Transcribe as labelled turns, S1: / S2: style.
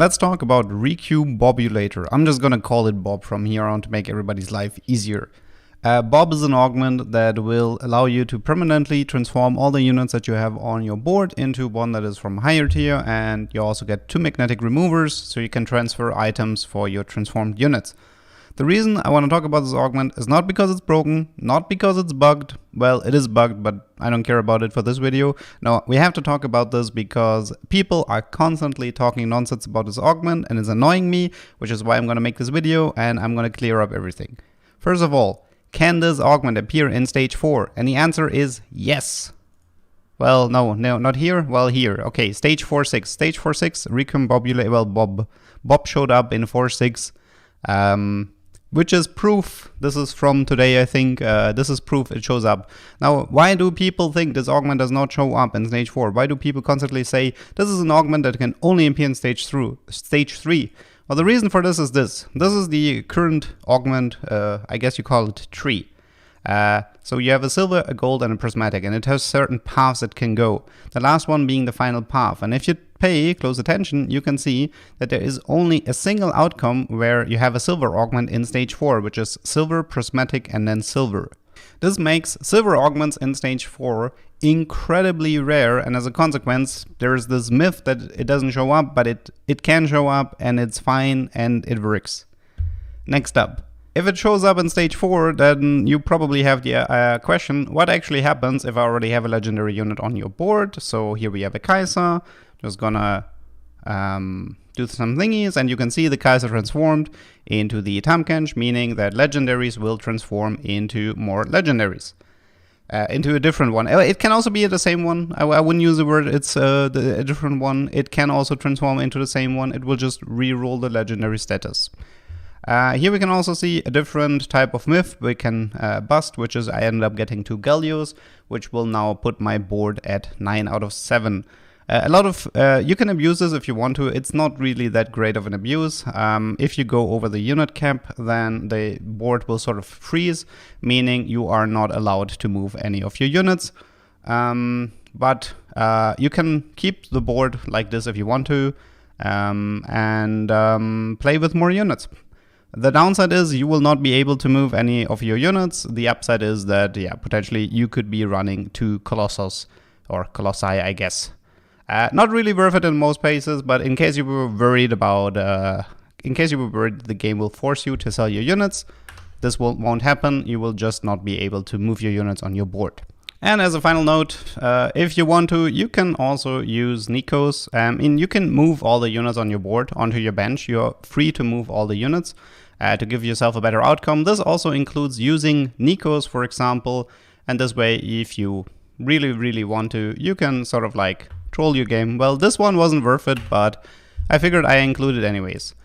S1: Let's talk about Recombobulator. I'm just gonna call it Bob from here on to make everybody's life easier. Bob is an augment that will allow you to permanently transform all the units that you have on your board into one that is from higher tier, and you also get 2 magnetic removers so you can transfer items for your transformed units. The reason I want to talk about this augment is not because it's broken, not because it's bugged. Well, it is bugged, but I don't care about it for this video. No, we have to talk about this because people are constantly talking nonsense about this augment and it's annoying me, which is why I'm going to make this video and I'm going to clear up everything. First of all, can this augment appear in stage 4? And the answer is yes. Well, no, not here. Well, here. Okay, stage 4-6. Stage 4-6, Recombobulator. Well, Bob showed up in 4-6. Which is proof. This is from today, I think. This is proof it shows up. Now, why do people think this augment does not show up in stage 4? Why do people constantly say this is an augment that can only appear in stage 3? Well, the reason for this is this. This is the current augment, I guess you call it tree. So you have a silver, a gold, and a prismatic, and it has certain paths it can go. The last one being the final path. And if you pay close attention, you can see that there is only a single outcome where you have a silver augment in stage 4, which is silver, prismatic, and then silver. This makes silver augments in stage 4 incredibly rare, and as a consequence, there is this myth that it doesn't show up, but it can show up, and it's fine, and it works. Next up. If it shows up in stage 4, then you probably have the question, what actually happens if I already have a legendary unit on your board? So here we have a Kaiser, just gonna do some thingies, and you can see the Kaiser transformed into the Tamkench, meaning that legendaries will transform into more legendaries. Into a different one. It can also be the same one. I wouldn't use the word it's a different one. It can also transform into the same one. It will just re-roll the legendary status. Here we can also see a different type of myth we can bust, which is I ended up getting 2 Gallios, which will now put my board at 9 out of 7. A lot of, you can abuse this if you want to. It's not really that great of an abuse. If you go over the unit cap, then the board will sort of freeze, meaning you are not allowed to move any of your units. But you can keep the board like this if you want to, and play with more units. The downside is you will not be able to move any of your units. The upside is that, yeah, potentially you could be running 2 Colossus or Colossi, I guess. Not really worth it in most cases, but in case you were worried about, in case you were worried the game will force you to sell your units, this won't happen. You will just not be able to move your units on your board. And as a final note, if you want to, you can also use Nikos. You can move all the units on your board onto your bench. You're free to move all the units to give yourself a better outcome. This also includes using Nikos, for example. And this way, if you really want to, you can sort of like troll your game. Well, this one wasn't worth it, but I figured I include it anyways.